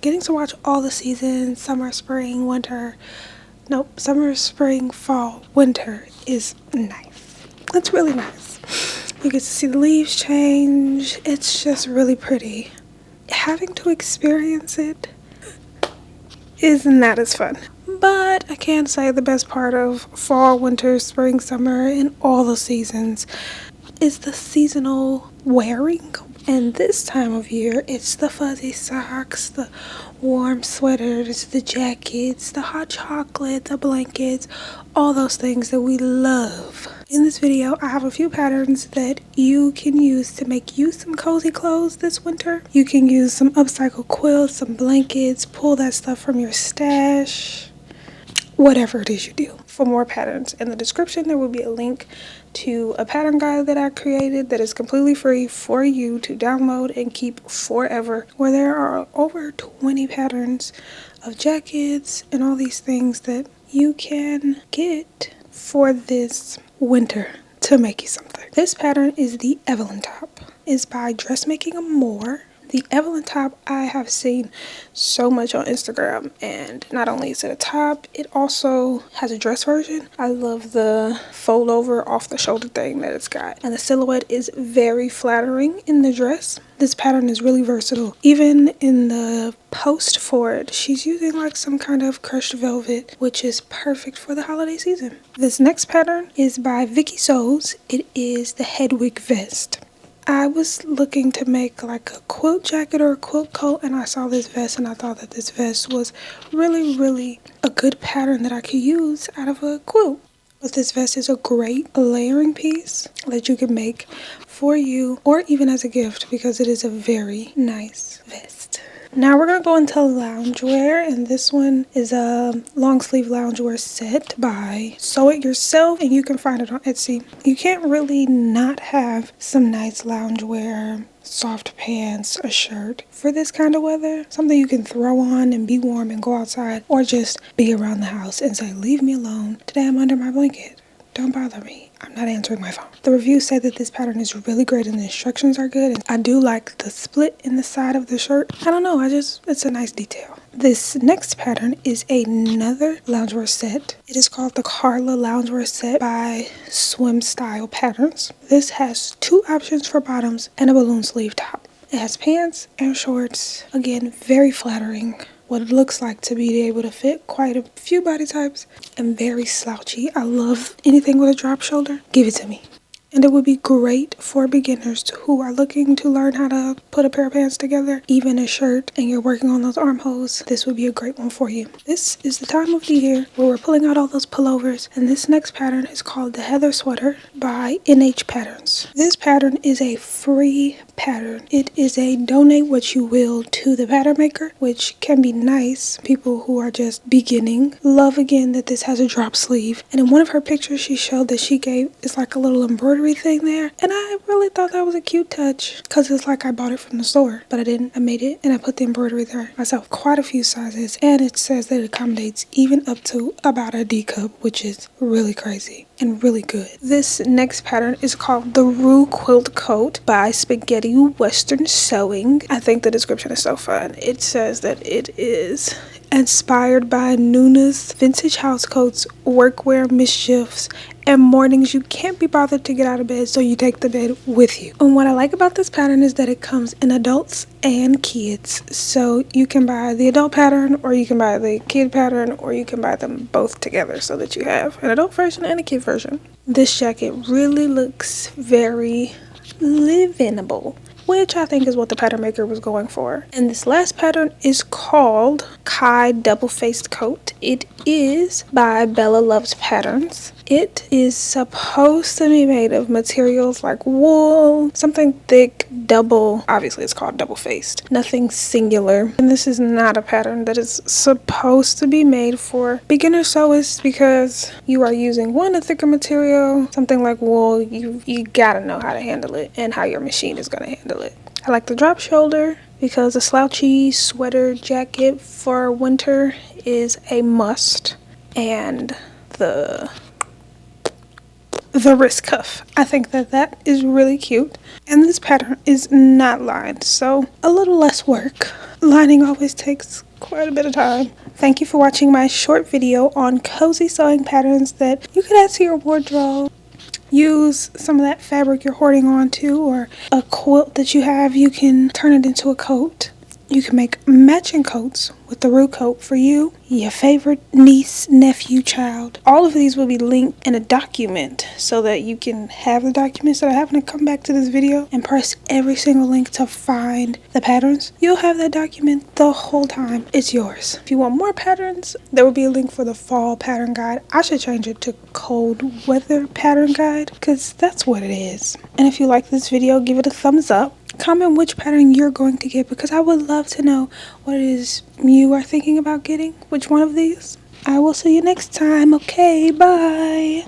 getting to watch all the seasons, summer, spring, winter. Nope, summer, spring, fall, winter is nice. It's really nice. You get to see the leaves change. It's just really pretty. Having to experience it is not as fun. But I can say the best part of fall, winter, spring, summer, and all the seasons is the seasonal wearing. And this time of year, it's the fuzzy socks, the warm sweaters, the jackets, the hot chocolate, the blankets, all those things that we love. In this video, I have a few patterns that you can use to make you some cozy clothes this winter. You can use some upcycled quilts, some blankets, pull that stuff from your stash, whatever it is you do. For more patterns, in the description there will be a link to a pattern guide that I created that is completely free for you to download and keep forever, where there are over 20 patterns of jackets and all these things that you can get for this winter to make you something. This pattern is the Evelyn top. It's by Dressmaking More. The Evelyn top I have seen so much on Instagram, and not only is it a top, it also has a dress version. I love the fold over off the shoulder thing that it's got, and the silhouette is very flattering in the dress. This pattern is really versatile. Even in the post for it, she's using like some kind of crushed velvet, which is perfect for the holiday season. This next pattern is by Vicky Souls. It is the Hedwig vest. I was looking to make like a quilt jacket or a quilt coat, and I saw this vest and I thought that this vest was really a good pattern that I could use out of a quilt. But this vest is a great layering piece that you can make for you or even as a gift, because it is a very nice vest. Now we're going to go into loungewear, and this one is a long sleeve loungewear set by Sew It Yourself, and you can find it on Etsy. You can't really not have some nice loungewear, soft pants, a shirt for this kind of weather. Something you can throw on and be warm and go outside, or just be around the house and say, leave me alone. Today I'm under my blanket. Don't bother me. I'm not answering my phone. The reviews say that this pattern is really great and the instructions are good. And I do like the split in the side of the shirt. I don't know, it's a nice detail. This next pattern is another loungewear set. It is called the Karla loungewear set by Swim Style Patterns. This has two options for bottoms and a balloon sleeve top. It has pants and shorts. Again, very flattering. What it looks like to be able to fit quite a few body types, and very slouchy. I love anything with a drop shoulder. Give it to me. And it would be great for beginners who are looking to learn how to put a pair of pants together, even a shirt, and you're working on those armholes. This would be a great one for you. This is the time of the year where we're pulling out all those pullovers, and this next pattern is called the Heather Sweater by NH Patterns. This pattern is a free pattern. It is a donate what you will to the pattern maker, which can be nice. People who are just beginning love again that this has a drop sleeve, and in one of her pictures she showed that she gave is like a little embroidery thing there, and I really thought that was a cute touch because it's like I bought it from the store, but I didn't. I made it and I put the embroidery there myself. Quite a few sizes, and it says that it accommodates even up to about a D cup, which is really crazy and really good. This next pattern is called the Rue Quilt Coat by Spaghetti Western Sewing. I think the description is so fun. It says that it is inspired by Nuna's vintage housecoats, workwear mischiefs, and mornings you can't be bothered to get out of bed, so you take the bed with you. And what I like about this pattern is that it comes in adults and kids. So you can buy the adult pattern, or you can buy the kid pattern, or you can buy them both together so that you have an adult version and a kid version. This jacket really looks very livable, which I think is what the pattern maker was going for. And this last pattern is called Kaia Double-Faced Coat. It is by Bella Loves Patterns. It is supposed to be made of materials like wool, something thick, double. Obviously it's called double-faced, nothing singular. And this is not a pattern that is supposed to be made for beginner sewists, because you are using a thicker material, something like wool. You gotta know how to handle it and how your machine is gonna handle it. I like the drop shoulder because a slouchy sweater jacket for winter is a must, and the the wrist cuff. I think that that is really cute. And this pattern is not lined, so a little less work. Lining always takes quite a bit of time. Thank you for watching my short video on cozy sewing patterns that you could add to your wardrobe. Use some of that fabric you're hoarding onto, or a quilt that you have, you can turn it into a coat. You can make matching coats with the root coat for you, your favorite niece, nephew, child. All of these will be linked in a document so that you can have the documents that I having to come back to this video and press every single link to find the patterns. You'll have that document the whole time. It's yours. If you want more patterns, there will be a link for the fall pattern guide. I should change it to cold weather pattern guide because that's what it is. And if you like this video, give it a thumbs up. Comment which pattern you're going to get because I would love to know what it is you are thinking about getting. Which one of these? I will see you next time. Okay, bye.